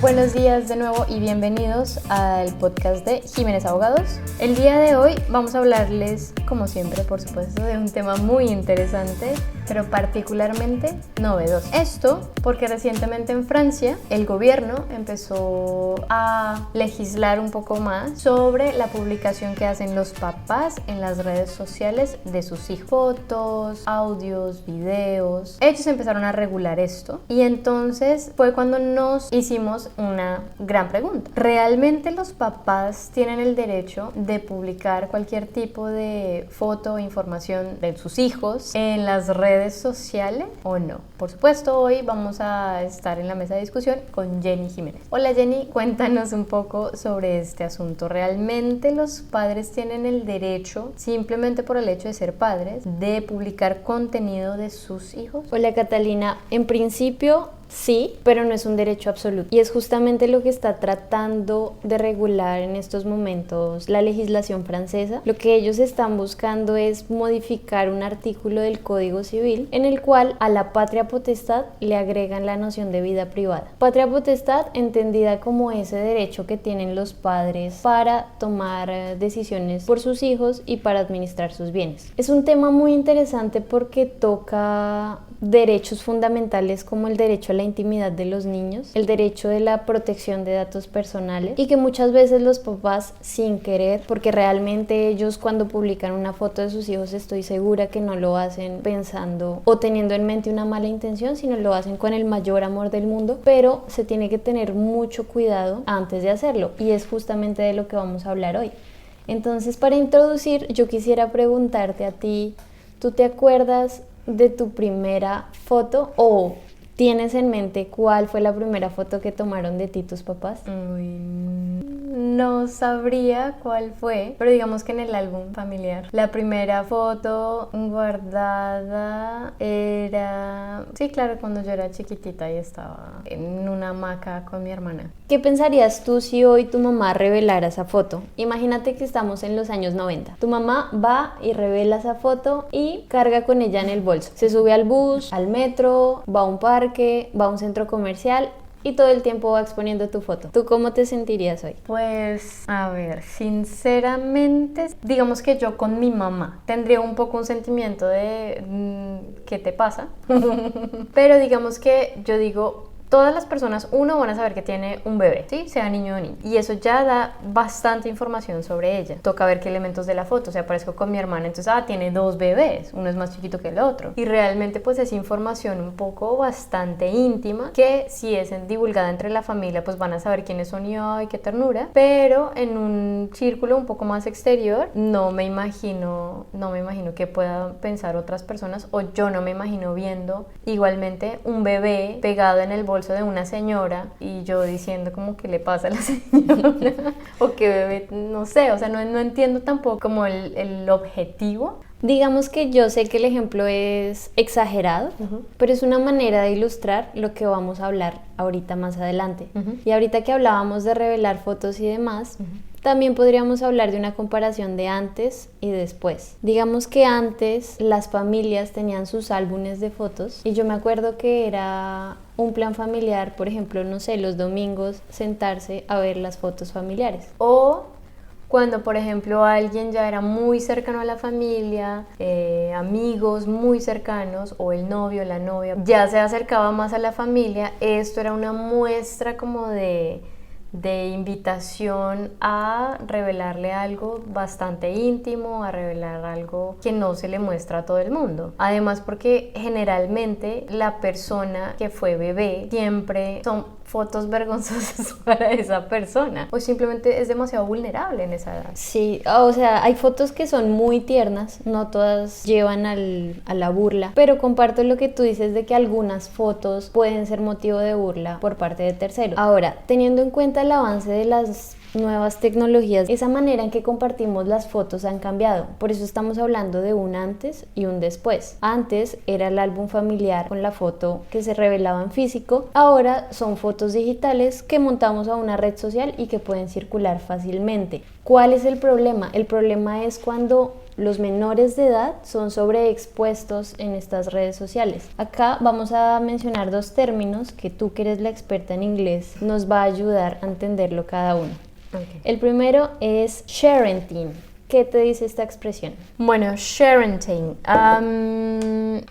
Buenos días de nuevo y bienvenidos al podcast de Jiménez Abogados. El día de hoy vamos a hablarles, como siempre, por supuesto, de un tema muy interesante, pero particularmente novedoso. Esto porque recientemente en Francia el gobierno empezó a legislar un poco más sobre la publicación que hacen los papás en las redes sociales de sus hijos. Fotos, audios, videos. Ellos empezaron a regular esto y entonces fue cuando nos hicimos una gran pregunta. ¿Realmente los papás tienen el derecho de publicar cualquier tipo de foto o información de sus hijos en las redes sociales o no? Por supuesto, hoy vamos a estar en la mesa de discusión con Jenny Jiménez. Hola Jenny, cuéntanos un poco sobre este asunto. ¿Realmente los padres tienen el derecho, simplemente por el hecho de ser padres, de publicar contenido de sus hijos? Hola Catalina, en principio sí, pero no es un derecho absoluto. Y es justamente lo que está tratando de regular en estos momentos la legislación francesa. Lo que ellos están buscando es modificar un artículo del Código Civil en el cual a la patria potestad le agregan la noción de vida privada. Patria potestad entendida como ese derecho que tienen los padres para tomar decisiones por sus hijos y para administrar sus bienes. Es un tema muy interesante porque toca derechos fundamentales como el derecho a la intimidad de los niños, el derecho de la protección de datos personales y que muchas veces los papás sin querer, porque realmente ellos cuando publican una foto de sus hijos estoy segura que no lo hacen pensando o teniendo en mente una mala intención, sino lo hacen con el mayor amor del mundo, pero se tiene que tener mucho cuidado antes de hacerlo y es justamente de lo que vamos a hablar hoy. Entonces, para introducir, yo quisiera preguntarte a ti, ¿tú te acuerdas de tu primera foto o tienes en mente cuál fue la primera foto que tomaron de ti tus papás? No sabría cuál fue, pero digamos que en el álbum familiar. La primera foto guardada era... Sí, claro, cuando yo era chiquitita y estaba en una hamaca con mi hermana. ¿Qué pensarías tú si hoy tu mamá revelara esa foto? Imagínate que estamos en los años 90. Tu mamá va y revela esa foto y carga con ella en el bolso. Se sube al bus, al metro, va a un parque, va a un centro comercial y todo el tiempo va exponiendo tu foto. ¿Tú cómo te sentirías hoy? Pues, a ver, sinceramente, digamos que yo con mi mamá tendría un poco un sentimiento de ¿qué te pasa? Pero digamos que yo digo, todas las personas, uno, van a saber que tiene un bebé, ¿sí? Sea niño o niña. Y eso ya da bastante información sobre ella. Toca ver qué elementos de la foto. O sea, aparezco con mi hermana, entonces, tiene dos bebés. Uno es más chiquito que el otro. Y realmente, pues, es información un poco bastante íntima que si es divulgada entre la familia, pues van a saber quiénes son y ¡ay, qué ternura! Pero en un círculo un poco más exterior, no me imagino qué puedan pensar otras personas, o yo no me imagino viendo igualmente un bebé pegado en el bolso de una señora y yo diciendo como que le pasa a la señora o que bebé, no sé, o sea, no entiendo tampoco como el objetivo. Digamos que yo sé que el ejemplo es exagerado, pero es una manera de ilustrar lo que vamos a hablar ahorita más adelante. Y ahorita que hablábamos de revelar fotos y demás, también podríamos hablar de una comparación de antes y después. Digamos que antes las familias tenían sus álbumes de fotos y yo me acuerdo que era un plan familiar, por ejemplo, no sé, los domingos sentarse a ver las fotos familiares. O cuando, por ejemplo, alguien ya era muy cercano a la familia, amigos muy cercanos, o el novio, la novia, ya se acercaba más a la familia, esto era una muestra como de invitación a revelarle algo bastante íntimo, a revelar algo que no se le muestra a todo el mundo. Además, porque generalmente la persona que fue bebé siempre son fotos vergonzosas para esa persona o simplemente es demasiado vulnerable en esa edad. Sí, o sea, hay fotos que son muy tiernas, no todas llevan a la burla, pero comparto lo que tú dices de que algunas fotos pueden ser motivo de burla por parte de terceros. Ahora, teniendo en cuenta el avance de las nuevas tecnologías, esa manera en que compartimos las fotos han cambiado. Por eso estamos hablando de un antes y un después. Antes era el álbum familiar con la foto que se revelaba en físico. Ahora son fotos digitales que montamos a una red social y que pueden circular fácilmente. ¿Cuál es el problema? El problema es cuando los menores de edad son sobreexpuestos en estas redes sociales. Acá vamos a mencionar dos términos que tú, que eres la experta en inglés, nos va a ayudar a entenderlo cada uno. Okay. El primero es sharenting. ¿Qué te dice esta expresión? Bueno, sharenting.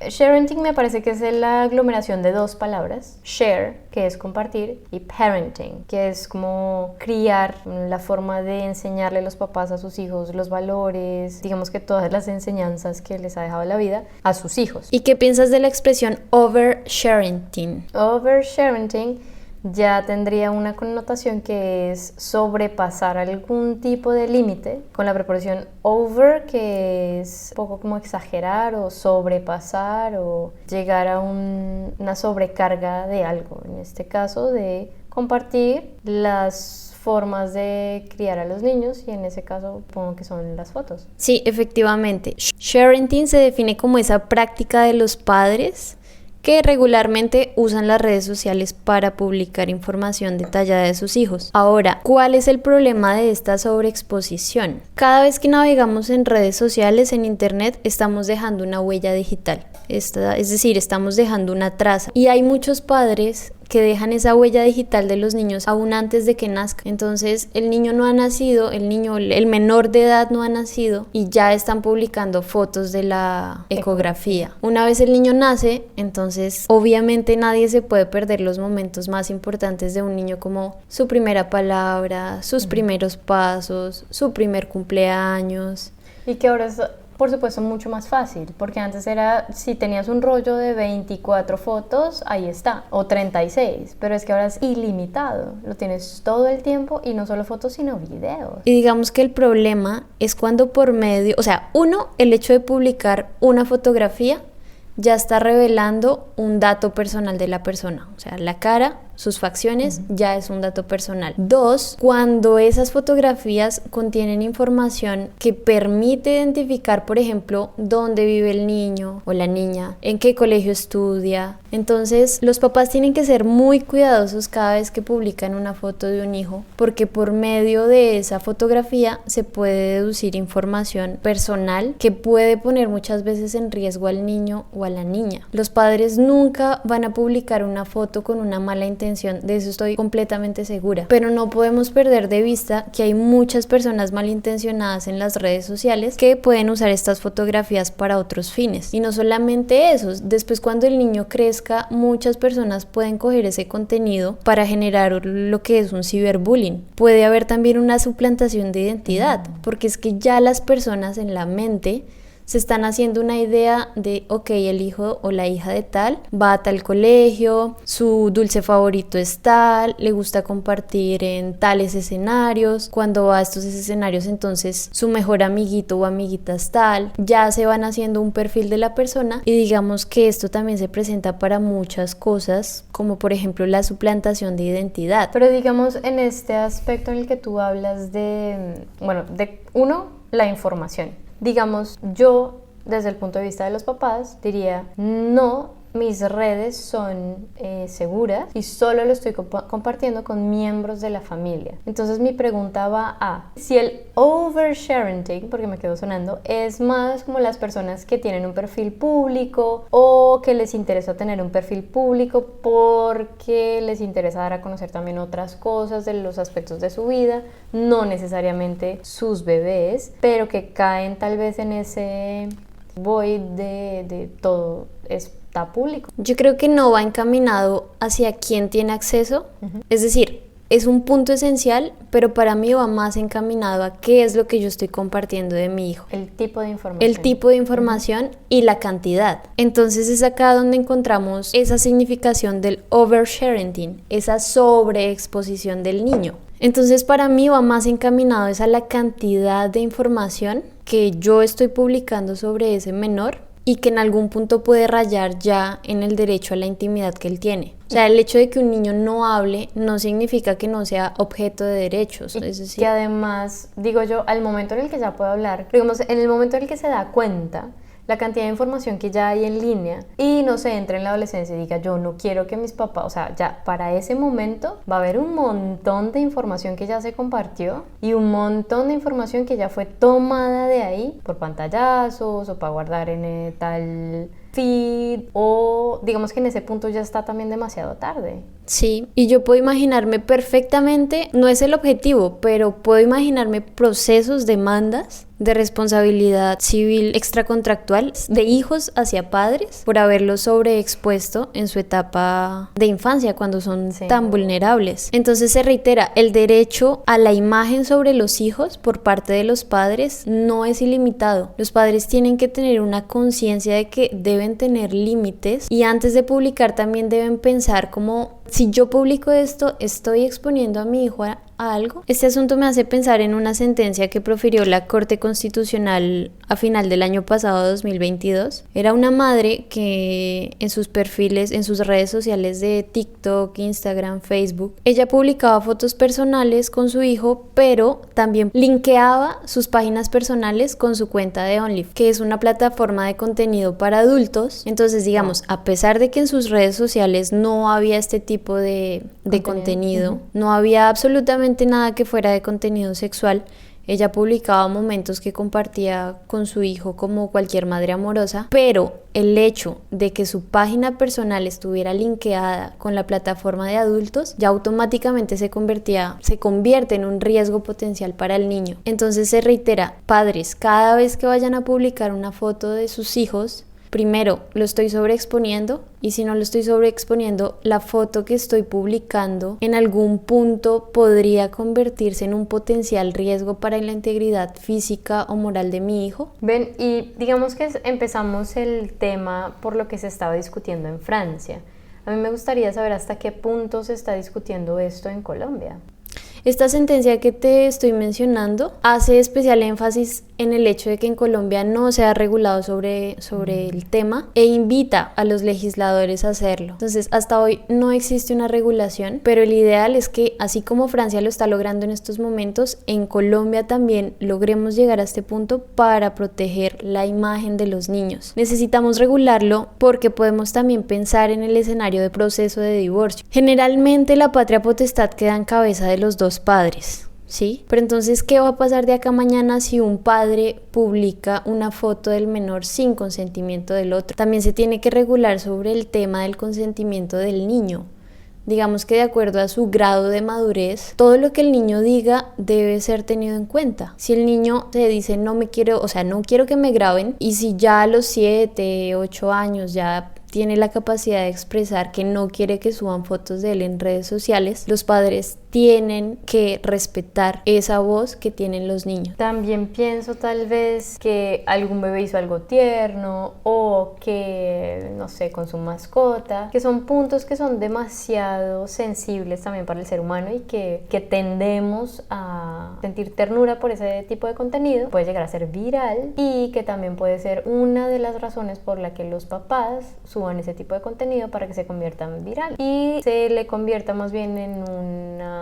Sharenting me parece que es la aglomeración de dos palabras. Share, que es compartir, y parenting, que es como criar, la forma de enseñarle a los papás a sus hijos los valores, digamos que todas las enseñanzas que les ha dejado la vida a sus hijos. ¿Y qué piensas de la expresión oversharenting? Oversharenting ya tendría una connotación que es sobrepasar algún tipo de límite, con la preposición over, que es un poco como exagerar o sobrepasar o llegar a una sobrecarga de algo, en este caso de compartir las formas de criar a los niños, y en ese caso supongo que son las fotos. Sí, efectivamente. Sharenting se define como esa práctica de los padres que regularmente usan las redes sociales para publicar información detallada de sus hijos. Ahora, ¿cuál es el problema de esta sobreexposición? Cada vez que navegamos en redes sociales, en internet, estamos dejando una huella digital. Es decir, estamos dejando una traza. Y hay muchos padres que dejan esa huella digital de los niños aún antes de que nazca. Entonces el niño no ha nacido, el menor de edad no ha nacido y ya están publicando fotos de la ecografía. Una vez el niño nace, entonces obviamente nadie se puede perder los momentos más importantes de un niño, como su primera palabra, sus primeros pasos, su primer cumpleaños. Y que ahora es, por supuesto, mucho más fácil, porque antes era, si tenías un rollo de 24 fotos, ahí está, o 36, pero es que ahora es ilimitado, lo tienes todo el tiempo, y no solo fotos, sino videos. Y digamos que el problema es cuando por medio, el hecho de publicar una fotografía ya está revelando un dato personal de la persona, o sea, la cara, sus facciones, ya es un dato personal. 2, cuando esas fotografías contienen información que permite identificar, por ejemplo, dónde vive el niño o la niña, en qué colegio estudia. Entonces, los papás tienen que ser muy cuidadosos cada vez que publican una foto de un hijo, porque por medio de esa fotografía se puede deducir información personal que puede poner muchas veces en riesgo al niño o a la niña. Los padres nunca van a publicar una foto con una mala intención, de eso estoy completamente segura, pero no podemos perder de vista que hay muchas personas malintencionadas en las redes sociales que pueden usar estas fotografías para otros fines. Y no solamente eso, después cuando el niño crezca, muchas personas pueden coger ese contenido para generar lo que es un ciberbullying. Puede haber también una suplantación de identidad, porque es que ya las personas en la mente se están haciendo una idea de, ok, el hijo o la hija de tal va a tal colegio, su dulce favorito es tal, le gusta compartir en tales escenarios, cuando va a estos escenarios entonces su mejor amiguito o amiguita es tal. Ya se van haciendo un perfil de la persona, y digamos que esto también se presenta para muchas cosas, como por ejemplo la suplantación de identidad. Pero digamos, en este aspecto en el que tú hablas de la información. Digamos, yo, desde el punto de vista de los papás, diría, no, mis redes son seguras y solo lo estoy compartiendo con miembros de la familia. Entonces mi pregunta va a, si el oversharing, porque me quedó sonando, es más como las personas que tienen un perfil público o que les interesa tener un perfil público porque les interesa dar a conocer también otras cosas de los aspectos de su vida, no necesariamente sus bebés, pero que caen tal vez en ese void de todo está público. Yo creo que no va encaminado hacia quién tiene acceso, es decir, es un punto esencial, pero para mí va más encaminado a qué es lo que yo estoy compartiendo de mi hijo. El tipo de información. El tipo de información y la cantidad. Entonces es acá donde encontramos esa significación del oversharing, esa sobreexposición del niño. Entonces para mí va más encaminado a la cantidad de información que yo estoy publicando sobre ese menor, y que en algún punto puede rayar ya en el derecho a la intimidad que él tiene. O sea, el hecho de que un niño no hable no significa que no sea objeto de derechos. Es decir, que además, digo yo, al momento en el que ya puede hablar, digamos, en el momento en el que se da cuenta la cantidad de información que ya hay en línea y no se entre en la adolescencia y diga yo no quiero que mis papás, o sea, ya para ese momento va a haber un montón de información que ya se compartió y un montón de información que ya fue tomada de ahí por pantallazos o para guardar en tal feed, o digamos que en ese punto ya está también demasiado tarde. Sí, y yo puedo imaginarme perfectamente, no es el objetivo, pero puedo imaginarme procesos, demandas de responsabilidad civil extracontractual de hijos hacia padres por haberlos sobreexpuesto en su etapa de infancia cuando son tan vulnerables. Entonces se reitera, el derecho a la imagen sobre los hijos por parte de los padres no es ilimitado. Los padres tienen que tener una conciencia de que deben tener límites y antes de publicar también deben pensar como si yo publico esto, estoy exponiendo a mi hijo a algo. Este asunto me hace pensar en una sentencia que profirió la Corte Constitucional a final del año pasado, 2022. Era una madre que en sus perfiles, en sus redes sociales de TikTok, Instagram, Facebook, ella publicaba fotos personales con su hijo, pero también linkeaba sus páginas personales con su cuenta de OnlyFans, que es una plataforma de contenido para adultos. Entonces, digamos, a pesar de que en sus redes sociales no había este tipo de contenido, no había absolutamente nada que fuera de contenido sexual, ella publicaba momentos que compartía con su hijo como cualquier madre amorosa, pero el hecho de que su página personal estuviera linkeada con la plataforma de adultos ya automáticamente se convierte en un riesgo potencial para el niño. Entonces se reitera, padres, cada vez que vayan a publicar una foto de sus hijos, primero, lo estoy sobreexponiendo, y si no lo estoy sobreexponiendo, la foto que estoy publicando en algún punto podría convertirse en un potencial riesgo para la integridad física o moral de mi hijo. Ven, y digamos que empezamos el tema por lo que se estaba discutiendo en Francia. A mí me gustaría saber hasta qué punto se está discutiendo esto en Colombia. Esta sentencia que te estoy mencionando hace especial énfasis en el hecho de que en Colombia no se ha regulado sobre el tema e invita a los legisladores a hacerlo. Entonces, hasta hoy no existe una regulación, pero el ideal es que, así como Francia lo está logrando en estos momentos, en Colombia también logremos llegar a este punto para proteger la imagen de los niños. Necesitamos regularlo porque podemos también pensar en el escenario de proceso de divorcio. Generalmente la patria potestad queda en cabeza de los dos padres, ¿sí? Pero entonces, ¿qué va a pasar de acá a mañana si un padre publica una foto del menor sin consentimiento del otro? También se tiene que regular sobre el tema del consentimiento del niño. Digamos que de acuerdo a su grado de madurez, todo lo que el niño diga debe ser tenido en cuenta. Si el niño se dice no quiero que me graben, y si ya a los 7, 8 años ya tiene la capacidad de expresar que no quiere que suban fotos de él en redes sociales, los padres tienen que respetar esa voz que tienen los niños. También pienso tal vez que algún bebé hizo algo tierno o que, no sé, con su mascota, que son puntos que son demasiado sensibles también para el ser humano y que tendemos a sentir ternura por ese tipo de contenido. Puede llegar a ser viral y que también puede ser una de las razones por la que los papás suban ese tipo de contenido para que se convierta en viral y se le convierta más bien en una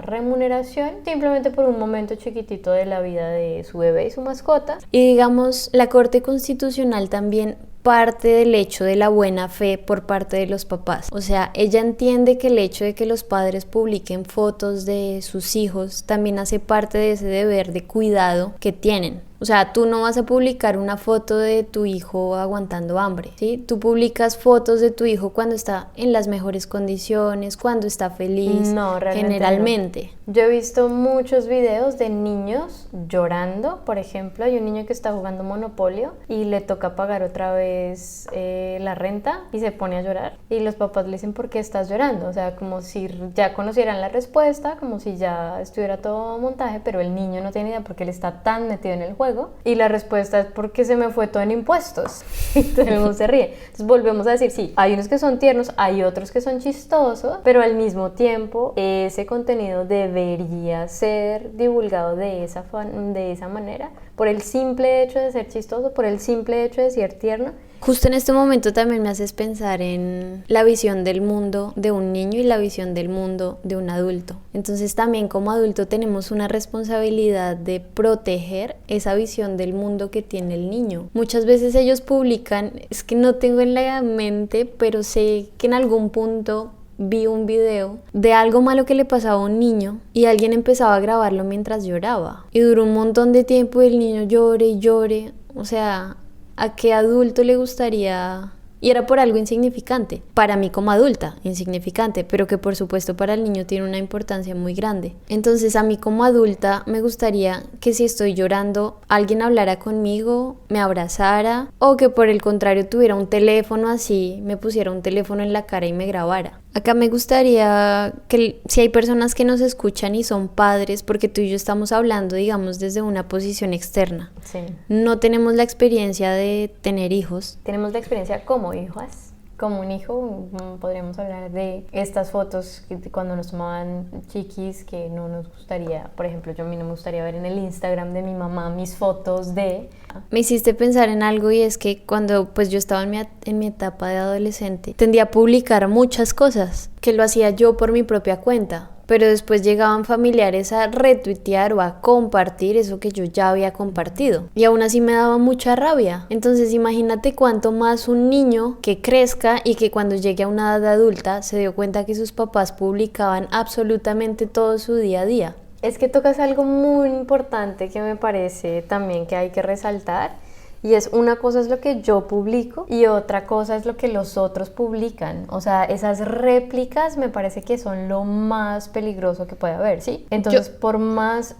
remuneración simplemente por un momento chiquitito de la vida de su bebé y su mascota. Y digamos, la Corte Constitucional también parte del hecho de la buena fe por parte de los papás. O sea, ella entiende que el hecho de que los padres publiquen fotos de sus hijos también hace parte de ese deber de cuidado que tienen. O sea, tú no vas a publicar una foto de tu hijo aguantando hambre, ¿sí? Tú publicas fotos de tu hijo cuando está en las mejores condiciones, cuando está feliz, no, generalmente. No. Yo he visto muchos videos de niños llorando. Por ejemplo, hay un niño que está jugando Monopolio y le toca pagar otra vez la renta y se pone a llorar. Y los papás le dicen, ¿por qué estás llorando? O sea, como si ya conocieran la respuesta, como si ya estuviera todo montaje, pero el niño no tiene idea porque él está tan metido en el juego. juego? Y la respuesta es porque se me fue todo en impuestos. Y todo el mundo se ríe. Entonces volvemos a decir, sí, hay unos que son tiernos, hay otros que son chistosos, pero al mismo tiempo ese contenido debería ser divulgado de esa manera, por el simple hecho de ser chistoso, por el simple hecho de ser tierno. Justo en este momento también me haces pensar en la visión del mundo de un niño y la visión del mundo de un adulto. Entonces también como adulto tenemos una responsabilidad de proteger esa visión del mundo que tiene el niño. Muchas veces ellos publican, es que no tengo en la mente, pero sé que en algún punto vi un video de algo malo que le pasaba a un niño y alguien empezaba a grabarlo mientras lloraba. Y duró un montón de tiempo y el niño llore y llore. O sea, ¿a qué adulto le gustaría? Y era por algo insignificante, para mí como adulta, insignificante, pero que por supuesto para el niño tiene una importancia muy grande. Entonces a mí como adulta me gustaría que si estoy llorando, alguien hablara conmigo, me abrazara, o que por el contrario tuviera un teléfono así, me pusiera un teléfono en la cara y me grabara. Acá me gustaría que si hay personas que nos escuchan y son padres, porque tú y yo estamos hablando, digamos, desde una posición externa. Sí. No tenemos la experiencia de tener hijos. Tenemos la experiencia como hijas. Como un hijo, podríamos hablar de estas fotos que cuando nos tomaban chiquis que no nos gustaría. Por ejemplo, a mí no me gustaría ver en el Instagram de mi mamá mis fotos de... Me hiciste pensar en algo y es que cuando pues yo estaba en mi etapa de adolescente, tendía a publicar muchas cosas que lo hacía yo por mi propia cuenta. Pero después llegaban familiares a retuitear o a compartir eso que yo ya había compartido. Y aún así me daba mucha rabia. Entonces imagínate cuánto más un niño que crezca y que cuando llegue a una edad adulta se dio cuenta que sus papás publicaban absolutamente todo su día a día. Es que tocas algo muy importante que me parece también que hay que resaltar. Y es una cosa es lo que yo publico y otra cosa es lo que los otros publican. O sea, esas réplicas me parece que son lo más peligroso que puede haber, ¿sí? Entonces, por más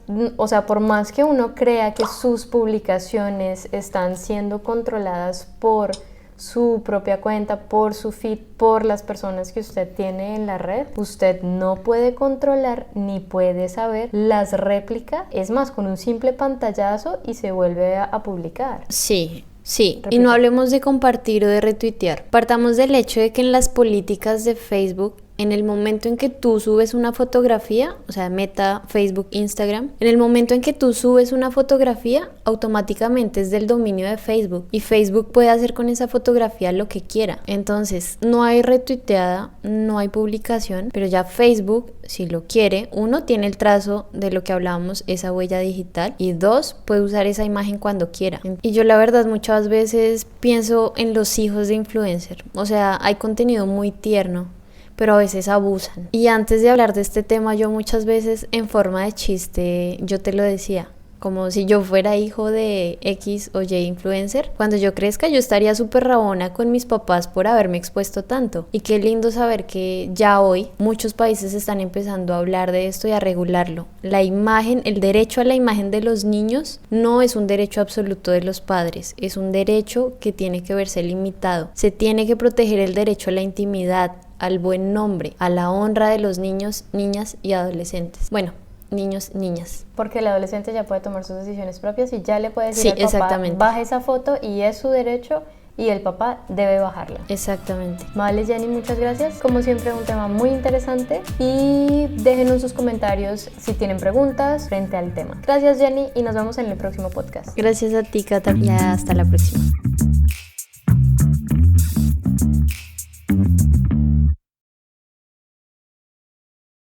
que uno crea que sus publicaciones están siendo controladas por su propia cuenta, por su feed, por las personas que usted tiene en la red, usted no puede controlar ni puede saber las réplicas. Es más, con un simple pantallazo y se vuelve a publicar. Sí. Y no hablemos de compartir o de retuitear. Partamos del hecho de que en las políticas de Facebook, en el momento en que tú subes una fotografía, o sea, Meta, Facebook, Instagram, en el momento en que tú subes una fotografía, automáticamente es del dominio de Facebook y Facebook puede hacer con esa fotografía lo que quiera. Entonces, no hay retuiteada, no hay publicación, pero ya Facebook, si lo quiere, uno, tiene el trazo de lo que hablábamos, esa huella digital, y dos, puede usar esa imagen cuando quiera. Y yo la verdad muchas veces pienso en los hijos de influencer, o sea, hay contenido muy tierno, pero a veces abusan. Y antes de hablar de este tema, yo muchas veces en forma de chiste, yo te lo decía, como si yo fuera hijo de X o Y influencer, cuando yo crezca yo estaría súper rabona con mis papás por haberme expuesto tanto. Y qué lindo saber que ya hoy muchos países están empezando a hablar de esto y a regularlo. La imagen, el derecho a la imagen de los niños no es un derecho absoluto de los padres, es un derecho que tiene que verse limitado. Se tiene que proteger el derecho a la intimidad, al buen nombre, a la honra de los niños, niñas y adolescentes. Bueno, niños, niñas. Porque el adolescente ya puede tomar sus decisiones propias y ya le puede decir al papá, baja esa foto y es su derecho y el papá debe bajarla. Exactamente. Vale, Jenny, muchas gracias. Como siempre, un tema muy interesante y déjenos sus comentarios si tienen preguntas frente al tema. Gracias, Jenny, y nos vemos en el próximo podcast. Gracias a ti, Cata, y hasta la próxima.